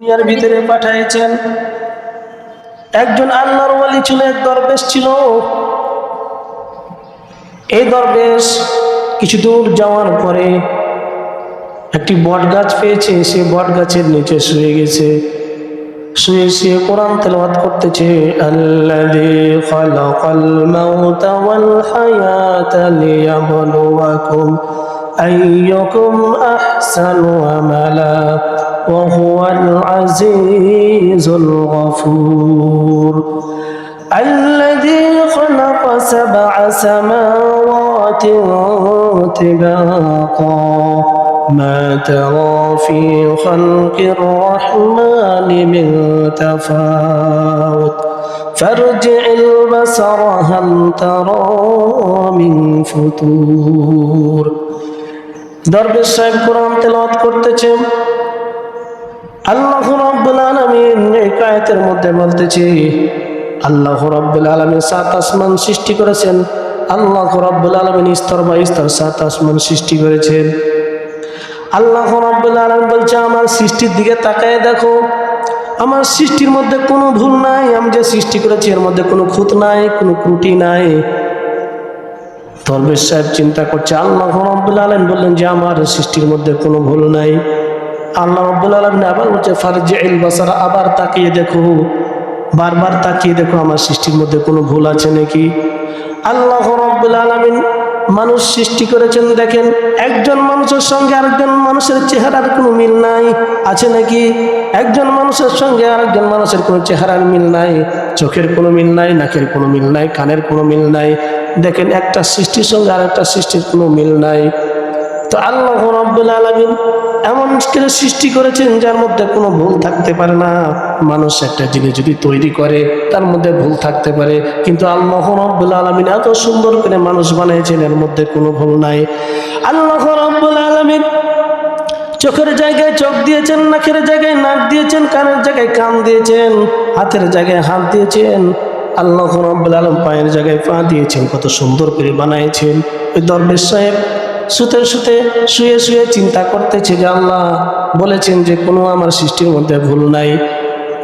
দুনিয়ার ভিতরে পাঠিয়েছেন। একজন আল্লাহর ওয়ালি ছিল, এক দরবেশ ছিল। এই দরবেশ কিছু দূর যাওয়ার পরে একটি বট গাছ পেয়েছে। সে বট গাছের নিচে শুয়ে গেছে। শুয়ে শুয়ে কোরআন তেলাওয়াত করতেছে, আল্লাযী খালাকাল মাউতা ওয়াল হায়াতা লিয়াবলুয়াকুম আইয়ুকুম আহসানু আমালা ওয়া হুয়াল আজিজুল গফুর। আল্লাযী খালাকা সাবআ সামাওয়াতিন তিবাকা ما ترى في خلق الرحمن من تفاوت فارجع البصر هل ترى من فطور। দরবেশ সাহেব কোরআন তেলাওয়াত করতেছেন। আল্লাহ রাব্বুল আলামিন এই আয়াতের মধ্যে বলতেছে, আল্লাহ রাব্বুল আলামিন সাত আসমান সৃষ্টি করেছেন। আল্লাহ রাব্বুল আলামিন স্তর বাই স্তর সাত আসমান সৃষ্টি করেছেন। আল্লাহ রাব্বুল আলামিন বলছে, আমার সৃষ্টির দিকে তাকায় দেখো, আমার সৃষ্টির মধ্যে কোনো ভুল নাই। আমি যে সৃষ্টি করেছি এর মধ্যে কোনো খুঁত নাই, কোনো ত্রুটি নাই। দরবেশ সাহেব চিন্তা করছে। আল্লাহ রাব্বুল আলামিন বললেন যে আমার সৃষ্টির মধ্যে কোনো ভুল নাই। আল্লাহ রাব্বুল আলামিন আবার বলছে, ফারজি'ল বাসার, আবার তাকিয়ে দেখো, বারবার তাকিয়ে দেখো আমার সৃষ্টির মধ্যে কোনো ভুল আছে নাকি। আল্লাহ রাব্বুল আলামিন মানুষ সৃষ্টি করেছেন। দেখেন, একজন মানুষের সঙ্গে আরেকজন মানুষের চেহারার কোনো মিল নাই, আছে নাকি? একজন মানুষের সঙ্গে আরেকজন মানুষের কোনো চেহারার মিল নাই, চোখের কোনো মিল নাই, নাকের কোনো মিল নাই, কানের কোনো মিল নাই। দেখেন, একটা সৃষ্টির সঙ্গে আরেকটা সৃষ্টির কোনো মিল নাই। তো আল্লাহ রাব্বুল আলামিন এমন করে সৃষ্টি করেছেন যার মধ্যে কোনো ভুল থাকতে পারে না। মানুষ একটা জিনিস যদি তৈরি করে তার মধ্যে ভুল থাকতে পারে, কিন্তু আল্লাহ রাব্বুল আলামিন এত সুন্দর করে মানুষ বানিয়েছেন, এর মধ্যে কোনো ভুল নাই। আল্লাহ রাব্বুল আলামিন চোখের জায়গায় চোখ দিয়েছেন, নাকের জায়গায় নাক দিয়েছেন, কানের জায়গায় কান দিয়েছেন, হাতের জায়গায় হাত দিয়েছেন। আল্লাহ রাব্বুল আলামিন পায়ের জায়গায় পা দিয়েছেন, কত সুন্দর করে বানিয়েছেন। ওই দরবেশ সাহেব শুয়ে শুয়ে চিন্তা করতেছে যে আল্লাহ বলেছেন যে কোনো আমার সৃষ্টির মধ্যে ভুল নাই।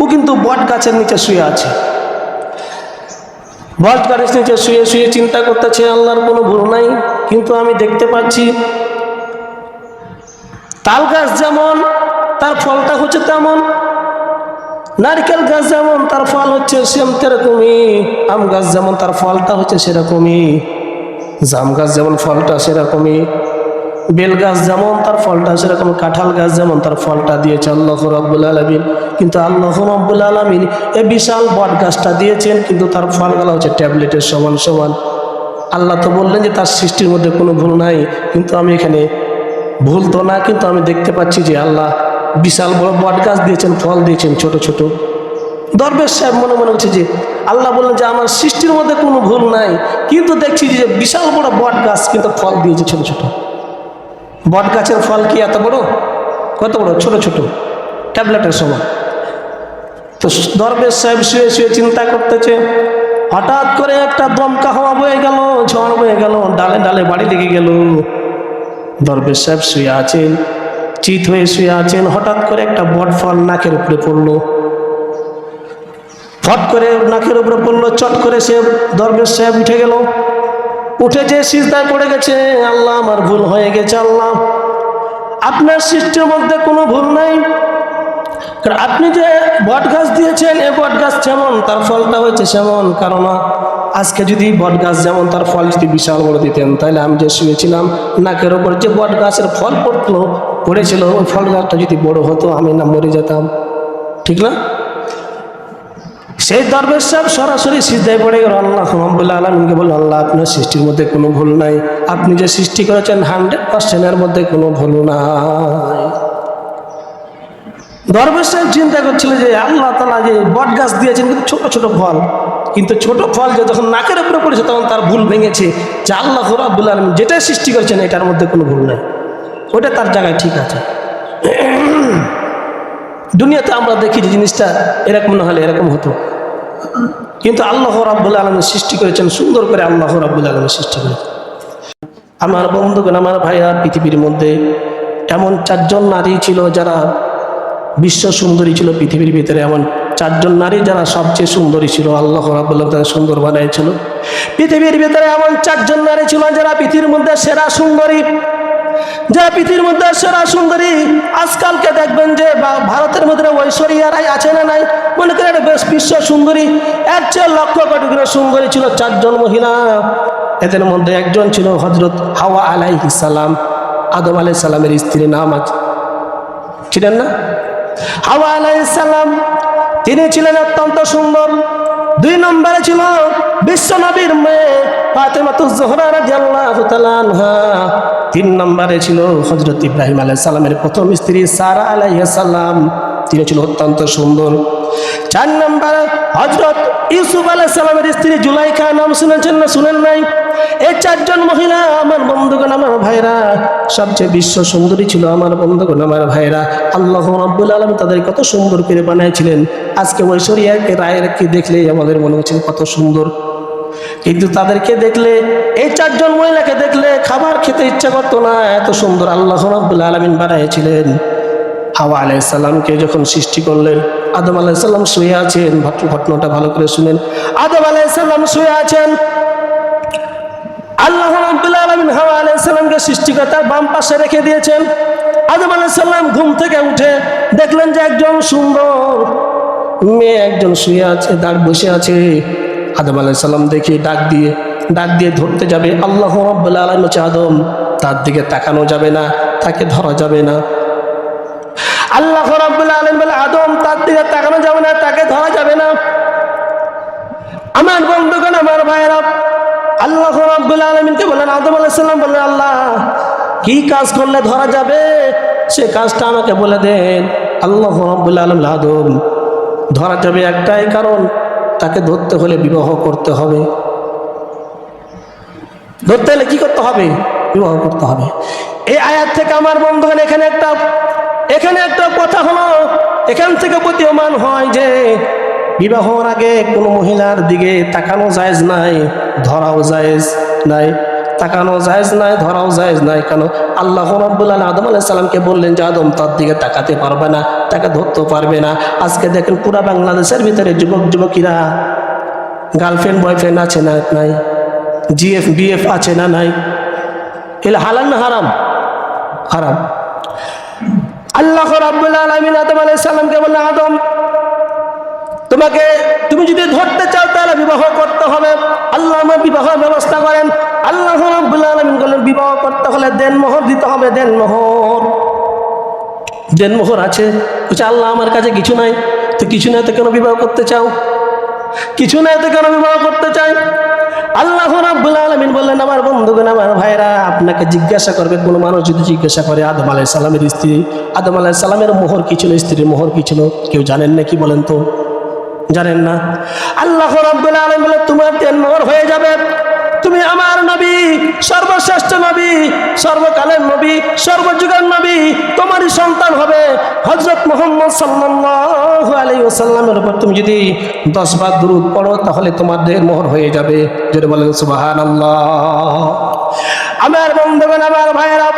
ও কিন্তু বট গাছের নিচে শুয়ে আছে। বট গাছের নিচে শুয়ে শুয়ে চিন্তা করতেছে আল্লাহর কোনো ভুল নাই, কিন্তু আমি দেখতে পাচ্ছি তাল গাছ যেমন তার ফলটা হচ্ছে তেমন, নারকেল গাছ যেমন তার ফল হচ্ছে সেম তেরকমই, আম গাছ যেমন তার ফলটা হচ্ছে সেরকমই, জাম গাছ যেমন ফলটা সেরকমই, বেল গাছ যেমন তার ফলটা সেরকম, কাঁঠাল গাছ যেমন তার ফলটা দিয়েছে আল্লাহ রাব্বুল আলামিন। কিন্তু আল্লাহ রাব্বুল আলামিন এই বিশাল বট গাছটা দিয়েছেন, কিন্তু তার ফলগুলো হচ্ছে ট্যাবলেটের সমান সমান। আল্লাহ তো বললেন যে তার সৃষ্টির মধ্যে কোনো ভুল নাই, কিন্তু আমি এখানে ভুল তো না, কিন্তু আমি দেখতে পাচ্ছি যে আল্লাহ বিশাল বড় বট গাছ দিয়েছেন, ফল দিয়েছেন ছোট ছোট। দরবেশ সাহেব মনে মনে হচ্ছে যে আল্লাহ বললেন যে আমার সৃষ্টির মধ্যে কোনো ভুল নাই, কিন্তু দেখছি যে বিশাল বড় বট গাছ কিন্তু ফল দিয়েছে ছোট ছোট। বট গাছের ফল কি এত বড়? কত বড়? ছোট ছোট, ট্যাবলেটের সমান। তো দরবেশ সাহেব শুয়ে শুয়ে চিন্তা করতেছে, হঠাৎ করে একটা দমকা হাওয়া বয়ে গেল, ঝড় বয়ে গেল, ডালে ডালে বাড়ি লেগে গেল। দরবেশ সাহেব শুয়ে আছেন, চিত হয়ে শুয়ে আছেন। হঠাৎ করে একটা বট ফল নাকের উপরে পড়লো, ফট করে নাকের উপরে পড়লো। চট করে সে দরবেশ সাহেব উঠে গেল, উঠে যে সিজদায় পড়ে গেছে, আল্লাহ আমার ভুল হয়ে গেছে, আল্লাহ আপনার সৃষ্টির মধ্যে কোনো ভুল নাই। কারণ আপনি যে বট গাছ দিয়েছেন, এই বট গাছ যেমন তার ফলটা হয়েছে সেমন। কারণ আজকে যদি বট গাছ যেমন তার ফল যদি বিশাল বড় দিতেন, তাহলে আমি যে শুয়েছিলাম নাকের ওপর যে বট গাছের ফল পড়েছিল, ওই ফল গাছটা যদি বড় হতো আমি না মরে যেতাম, ঠিক না? সেই দরবেশ সাহেব সরাসরি সিজদায় পড়ে গেল, আল্লাহ রাব্বুল আলামিনকে বলল, আল্লাহ আপনার সৃষ্টির মধ্যে কোনো ভুল নাই, আপনি যে সৃষ্টি করেছেন 100% এর মধ্যে কোনো ভুল নাই। দরবেশ সাহেব চিন্তা করছিল যে আল্লাহ তাআলা যে বট গাছ দিয়েছেন কিন্তু ছোট ছোট ফল, কিন্তু ছোট ফল যে যখন নাকের উপরে পড়েছে তখন তার ভুল ভেঙেছে যে আল্লাহ রাব্বুল আলামিন যেটা সৃষ্টি করেছেন এটার মধ্যে কোনো ভুল নাই, ওটা তার জায়গায় ঠিক আছে। দুনিয়াতে আমরা দেখি যে জিনিসটা এরকম না হলে এরকম হতো, কিন্তু আল্লাহ রাব্বুল আলামিন সৃষ্টি করেছেন সুন্দর করে। আল্লাহ রাব্বুল আলামিন সৃষ্টি করেছেন। আমার বন্ধুগণ, আমার ভাইয়া, পৃথিবীর মধ্যে এমন 4 জন নারী ছিল যারা বিশ্ব সুন্দরী ছিল পৃথিবীর ভিতরে এমন চারজন নারী যারা সবচেয়ে সুন্দরী ছিল, আল্লাহ রাব্বুল আলামিন তাদের সুন্দর বানিয়েছিল। পৃথিবীর ভিতরে এমন চারজন নারী ছিল যারা পৃথিবীর মধ্যে সেরা সুন্দরী, যারা পৃথিবীর মধ্যে সেরা সুন্দরী। আজকালকে দেখবেন যে ভারতের মধ্যে ঐশ্বরিয়া রায় আছে না নাই, মনে করেন বেশ বিশ্ব সুন্দরী, এর চেয়ে লক্ষ কোটি গুণ সুন্দরী ছিল চারজন মহিলা। এদের মধ্যে একজন ছিল হযরত হাওয়া আলাইহিস সালাম, আদম আলাইহিস সালামের স্ত্রী, নাম আছে ছিলেন না হাওয়া আলাইহিস সালাম, তিনি ছিলেন অত্যন্ত সুন্দর। 2 নম্বরে ছিল বিশ্ব নবীর মেয়ে ফাতেমাতুজ জোহরা রাদিয়াল্লাহু তাআলা আনহা। 3 নম্বরে ছিল হযরত ইব্রাহিম আলাইহিস সালামের প্রথম স্ত্রী সারা আলাইহিস সালাম, তিনি ছিল অত্যন্ত সুন্দর। 4 নম্বরে হযরত ইউসুফ আলাইহিস সালামের স্ত্রী জুলাইখা, নাম শুনেছেন না শুনেন নাই? এই 4 জন মহিলা আমার বন্ধুগণ, আমার ভাইরা, সবচেয়ে বিশ্ব সুন্দরী ছিল আমার বন্ধুগণ, আমার ভাইরা। আল্লাহ রাব্বুল আলামিন তাদের কত সুন্দর করে বানিয়েছিলেন। আজকে ঐশ্বরিয়াকে রায়কে দেখলে আমাদের মনে হচ্ছে কত সুন্দর, কিন্তু তাদেরকে দেখলে, এই 4 জন মহিলাকে দেখলে খাবার খেতে ইচ্ছা করতো না, এত সুন্দর আল্লাহ রাব্বুল আলামিন বানিয়েছিলেন। হাওয়া আলাইহিস সালামকে যখন সৃষ্টি করলেন, আদম আলাইহিস সালাম শুয়ে আছেন, ঘটনাটা ভালো করে শুনেন। আদম আলাইহিস সালাম শুয়ে আছেন, আল্লাহ রাব্বুল আলামিন হাওয়া আলাইহিস সালামকে সৃষ্টি করে তার বাম পাশে রেখে দিয়েছেন। আদম আলাইহিস সালাম ঘুম থেকে উঠে দেখলেন যে একজন সুন্দর মেয়ে একজন শুয়ে আছে, দাঁড় বসে আছে। আদম আলাইহিস সালাম দেখে ডাক দিয়ে ধরতে যাবে, আল্লাহ রাব্বুল আলামিন বলছে, আদম তার দিকে তাকানো যাবে না, তাকে ধরা যাবে না। আল্লাহ রাব্বুল আলামিন বলে, আদম তার দিকে তাকানো যাবে না, তাকে ধরা যাবে না। আমার বন্ধুগণ, আমার ভাইরা, আল্লাহ রাব্বুল আলামিনকে বলেন, আদম আলাইহিস সালাম বললেন, আল্লাহ কি কাজ করলে ধরা যাবে সে কাজটা আমাকে বলে দেন। আল্লাহ রাব্বুল আলামিন, আদম ধরা যাবে একটাই কারণ, তাকে ধরতে হলে বিবাহ করতে হবে। ধরতে হলে কি করতে হবে? বিবাহ করতে হবে। এই আয়াত থেকে আমার বন্ধুগণ এখানে একটা কথা হলো, এখান থেকে প্রতীয়মান হয় যে বিবাহর আগে কোনো মহিলার দিকে তাকানো জায়েজ নাই, ধরাও জায়েজ নাই। তাকানো জায়েজ নাই, ধরাও জায়েজ নাই। কেন? আল্লাহ রাব্বুল আলামিন আদম আলাইহিস সালামকে বললেন যে আদম তার দিকে তাকাতে পারবে না, তাকে ধরতে পারবে না। আজকে দেখেন পুরা বাংলাদেশের ভিতরে যুবক যুবতীরা গার্লফ্রেন্ড বয়ফ্রেন্ড আছে না নাই? জিএফ বিএফ আছে না নাই? এগুলো হালাল না হারাম? হারাম। আল্লাহ রাব্বুল আলামিন আদম আলাইহিস সালামকে বললেন, আদম তুমি যদি ধরতে চাও তাহলে বিবাহ করতে হবে। আল্লাহ আমার বিবাহ ব্যবস্থা করেন। আল্লাহ রাব্বুল আলামিন বললেন, বিবাহ করতে হলে দেনমোহর দিতে হবে। দেনমোহর আছে? বলছে, আল্লাহ আমার কাছে কিছু নাই। তো কিছু নাই তো কেন বিবাহ করতে চাও? কিছু নাই তো কেন বিবাহ করতে চাই? আল্লাহ রাব্বুল আলামিন বললেন, আমার বন্ধুগণ, আমার ভাইরা, আপনাকে জিজ্ঞাসা করবে কোনো মানুষ যদি জিজ্ঞাসা করে আদম আলাইহিস সালামের স্ত্রী, আদম আলাইহিস সালামের মোহর কি ছিল, স্ত্রীর মোহর কি ছিল? কেউ জানেন না কি বলেন তো? জানেন না? আল্লাহ রাব্বুল আলামিন বলে, তোমার দেনমোহর হয়ে যাবে। তুমি আমার নবী, সর্বশ্রেষ্ঠ নবী, সর্বকালের নবী, সর্বযুগের নবী। তোমারই সন্তান হবে হযরত মুহাম্মদ সাল্লাল্লাহু আলাইহি ওয়াসাল্লামের উপর তুমি যদি 10 বার দুরূদ পড়ো তাহলে তোমার দেনমোহর হয়ে যাবে। জোরে বলেন সুবহানাল্লাহ। আমার বন্ধুগণ, আমার ভাইয়েরা,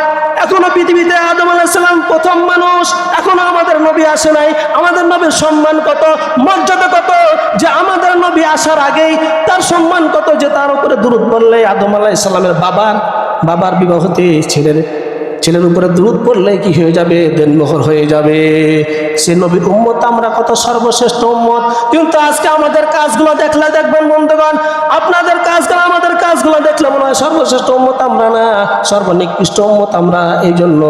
এখনো পৃথিবীতে আদম আলাইহিস সালাম প্রথম মানুষ, এখনো আমাদের নবী আসে নাই। আমাদের নবীর সম্মান কত, মর্যাদা কত, যে আমাদের নবী আসার আগেই তার সম্মান কত, যে তার উপরে দুরূদ পড়লে আদম আলাইহিস সালামের বাবার বিবাহতে ছেলের উপরে দুরূদ পড়লে কি হয়ে যাবে? দেনমোহর হয়ে যাবে। সে নবীর উম্মত আমরা কত সর্বশ্রেষ্ঠ উম্মত। কিন্তু আজকে আমাদের কাজগুলো দেখলে দেখবেন বন্ধুগণ, আপনাদের কাজগুলো আমাদের কাজগুলো দেখলে মনে হয় সর্বশ্রেষ্ঠ উম্মত আমরা না, সর্বনিকৃষ্ট উম্মত আমরা। এই জন্য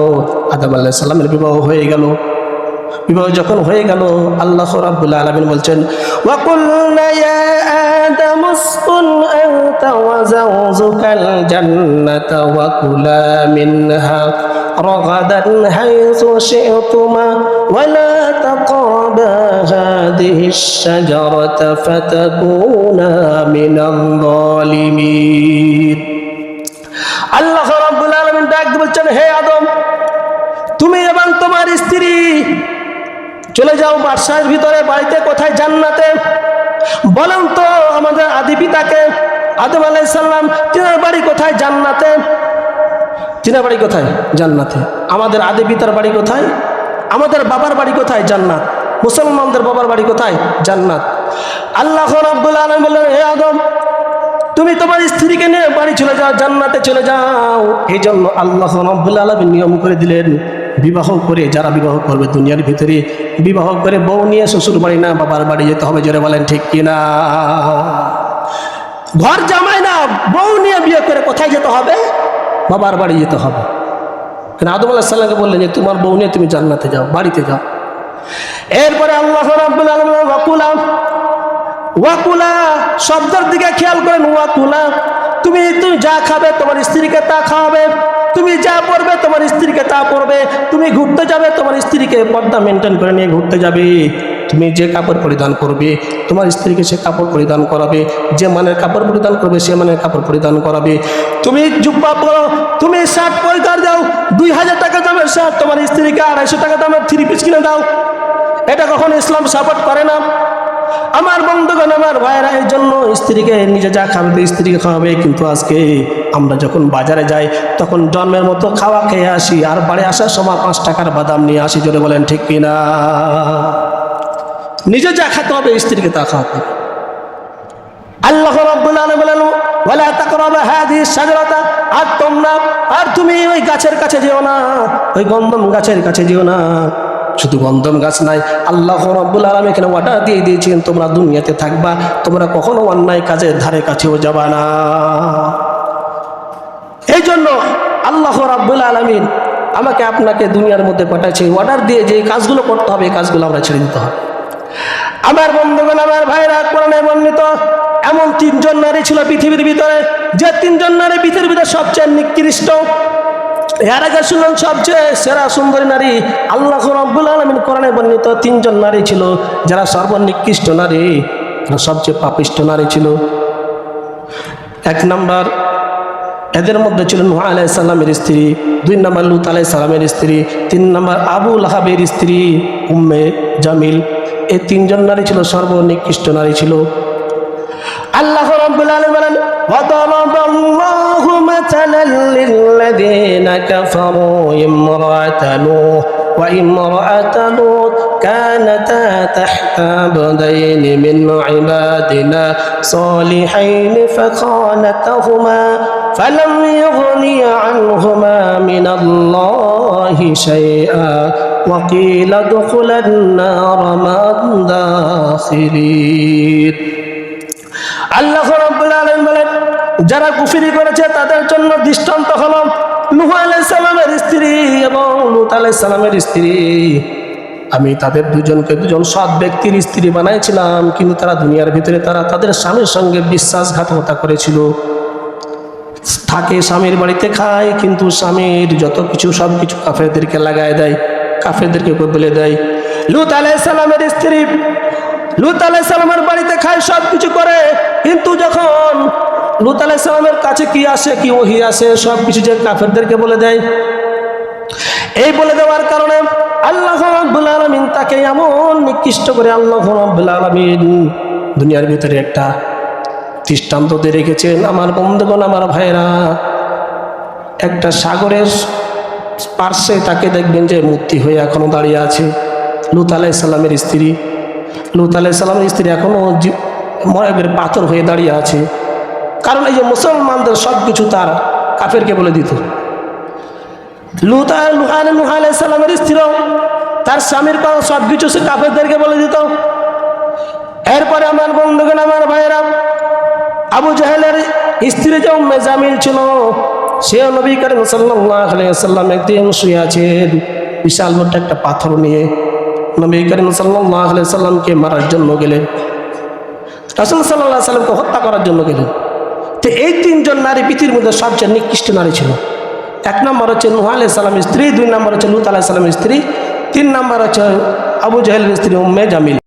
আদম আলাইহিস সালামের বিবাহ হয়ে গেল। বিবাহ যখন হয়ে গেল, আল্লাহ রাব্বুল আলামিন বলছেন, ওয়া কুলনা ইয়া আদামু উসকুন আনতা ওয়া যাওজুকাল জান্নাতা ওয়া কুলা মিনহা রাগাদান হাইসু শি'তুমা ওয়া লা তাকরাবা হাদিহিশ শাজারাতা ফাতাকুনা মিনাল যালিমিন। আল্লাহ রাব্বুল আলামিন ডাক দিয়ে বলছেন, হে আদম, তুমি এবং তোমার স্ত্রী চলে যাও বাসার ভিতরে, বাড়িতে, কোথায়? জান্নাতে। বলেন তো আমাদের আদি পিতাকে, আদম আলাইহিস সালাম, তিনার বাড়ি কোথায়? জান্নাতে। তিনার বাড়ি কোথায়? জান্নাতে। আমাদের আদি পিতার বাড়ি কোথায়? আমাদের বাবার বাড়ি কোথায়? জান্নাত। মুসলমানদের বাবার বাড়ি কোথায়? জান্নাত। আল্লাহ রাব্বুল আলামিন বললেন, হে আদম, তুমি তোমার স্ত্রীকে নিয়ে বাড়ি চলে যাও, জান্নাতে চলে যাও। এই জন্য আল্লাহ রাব্বুল আলামিন নিয়ম করে দিলেন, বিবাহ করে যারা বিবাহ করবে দুনিয়ার ভিতরে বিবাহ করে বউ নিয়ে শ্বশুর বাড়ি না বাবার বাড়ি যেতে হবে। জোরে বলেন ঠিক কিনা? ঘর জামাই না, বউ নিয়ে বিয়ে করে কোথায় যেতে হবে? বাবার বাড়ি যেতে হবে। আদম আলাইহিস সালামকে বললেন যে তোমার বউ নিয়ে তুমি জান্নাতে যাও, বাড়িতে যাও। এরপরে আল্লাহ রাব্বুল আলামিন ওয়াকুলা শব্দের দিকে খেয়াল করেন। ওয়াকুলা, তুমি যা খাবে তোমার স্ত্রীকে তা খাওয়াবে, তুমি যা পরবে তোমার স্ত্রীকে তা পরবে, তুমি ঘুরতে যাবে তোমার স্ত্রীকে পর্দা মেনটেন করে নিয়ে ঘুরতে যাবে, তুমি যে কাপড় পরিধান করবে তোমার স্ত্রীকে সে কাপড় পরিধান করাবে, যে মানের কাপড় পরিধান করবে সে মানের কাপড় পরিধান করাবে। তুমি জুব্বা পরো, তুমি শার্ট পরিধান দাও, 2000 টাকা দামের শার্ট তোমার স্ত্রীকে 250 টাকা দামের 3 পিস কিনে দাও। এটা কখনো ইসলাম সাপোর্ট করে না। আমার বন্ধুগণ, আমার ভাইয়েরা, এই জন্য স্ত্রীকে নিজে যা খাবে স্ত্রীকে খাওয়াবে। কিন্তু আজকে আমরা যখন বাজারে যাই তখন জন্মের মতো খাওয়া খেয়ে আসি, আর বাড়ি আসার সময় 5 টাকার বাদাম নিয়ে আসি। জোরে বলেন ঠিক কিনা? নিজে যা খেতে হবে স্ত্রীকে তা খাওয়াতে হবে। আল্লাহ রাব্বুল আলামিন বলেন, ওয়ালা তাকরাবু হাযিহি শাজারাতা, আর তুমি ওই গাছের কাছে যেও না, ওই গন্ধম গাছের কাছে যেও না। শুধু গন্ধম গাছ নাই, আল্লাহ রাব্বুল আলামিন এখানে অর্ডার দিয়ে দিয়েছেন, তোমরা দুনিয়াতে থাকবা, তোমরা কখনো অন্যায় কাজের ধারে কাছেও যাবা না। এই জন্য আল্লাহ রাব্বুল আলামিন আমাকে আপনাকে দুনিয়ার মধ্যে পাঠাইছে অর্ডার দিয়ে যে কাজগুলো করতে হবে এই কাজগুলো আমরা ছেড়ে দিতে হবে। আমার বন্ধুগণ, আমার ভাইরা, কোরআনে বর্ণিত এমন 3 জন নারী ছিল পৃথিবীর ভিতরে, যে 3 জন নারী পৃথিবীর ভিতরে সবচেয়ে নিকৃষ্ট। এর আগে শুনলেন সবচেয়ে সেরা সুন্দরী নারী। আল্লাহ রাব্বুল আলামিন কোরআনে বর্ণিত 3 জন নারী ছিল যারা সর্বনিকৃষ্ট নারী, সবচেয়ে পাপিষ্ট নারী ছিল। 1 নাম্বার এদের মধ্যে ছিল নূহ আলাইহিস সালামের স্ত্রী, 2 নাম্বার লূত আলাইহিস সালামের স্ত্রী, 3 নাম্বার আবু লাহাবের স্ত্রী উম্মে জামিল। এই 3 জন নারী ছিল সর্বনিকৃষ্ট নারী ছিল। আল্লাহ রাব্বুল আলামিন বলেন, ওয়াদারাবাল্লাহু মাতালাল লিল্লাযীনা কাফারু ইমরাআতা নূহ ওয়া ইমরাআতা লূত কানাতা তাহতা আবদাইনি মিন ইবাদিনা সালিহাইনি ফাখানাতাহুমা ফালাম ইউগনিয়া আনহুমা মিনাল্লাহি শাইআ ওয়া কিলা দুখুলান নার মা'আদ দাখিলিন। আল্লাহ রাব্বুল আলামিন বলেন, যারা কুফরি করেছে তাদের জন্য দৃষ্টান্ত হলো নূহ আলাইহিস সালামের স্ত্রী এবং লূত আলাইহিস সালামের স্ত্রী। আমি তাদের দুজনকে দুজন সৎ ব্যক্তির স্ত্রী বানাইছিলাম, কিন্তু তারা দুনিয়ার ভিতরে তাদের স্বামীর সঙ্গে বিশ্বাসঘাতকতা করেছিল। থাকে স্বামীর বাড়িতে খায়, কিন্তু স্বামীর যত কিছু সব কিছু কাফেরদেরকে লাগায় দেয়, কাফেরদেরকে বলে দেয়। লূত আলাইহিস সালামের স্ত্রী লূত আলাইহিস সালামের বাড়িতে খায়, সব কিছু করে, কিন্তু যখন লূত আলাইহিস সালামের কাছে কি আসে, কি ওহী আসে, সব কিছু যে কাফেরদেরকে বলে দেয়। এই বলে দেওয়ার কারণে আল্লাহ রাব্বুল আলামিন তাকে এমন নিকৃষ্ট করে আল্লাহ রাব্বুল আলামিন দুনিয়ার ভিতরে একটা দৃষ্টান্ত দিয়ে রেখেছেন। আমার বন্ধুগণ, আমার ভাইরা, একটা সাগরের পার্শ্বে তাকে দেখবেন যে মূর্তি হয়ে এখনো দাঁড়িয়ে আছে লূত আলাইহিস সালামের স্ত্রী। লূত আলাইহিস সালামের স্ত্রী এখনো মরাবের পাথর হয়ে দাঁড়িয়ে আছে, কারণ এই যে মুসলমানদের সব কিছু তার কাফেরকে বলে দিত। লূত আলাইহিস সালামের স্ত্রী তার স্বামীর সব কিছু সে কাফেরদেরকে বলে দিত। এরপরে আমার বন্ধুগণ, আমার ভাইয়েরা, আবু জাহেলের স্ত্রী যে উম্মে জামিল ছিল, সে নবী করিম সাল্লাল্লাহু আলাইহি ওয়াসাল্লাম একদিন শুয়ে আছেন বিশাল বড় একটা পাথর নিয়ে। নবী করিম সাল্লাল্লাহু আলাইহি ওয়াসাল্লামকে মারার জন্য গেলেন, রাসূল সাল্লাল্লাহু আলাইহি ওয়াসাল্লামকে হত্যা করার জন্য গেলেন। তো এই 3 জন নারী পৃথিবীর মধ্যে সবচেয়ে নিকৃষ্ট নারী ছিল। 1 নম্বর হচ্ছে নূহ আলাইহিস সালামের স্ত্রী, 2 নম্বর হচ্ছে লূত আলাইহিস সালামের স্ত্রী, 3 নম্বর হচ্ছে আবু জাহেলের স্ত্রী উম্মে জামিল।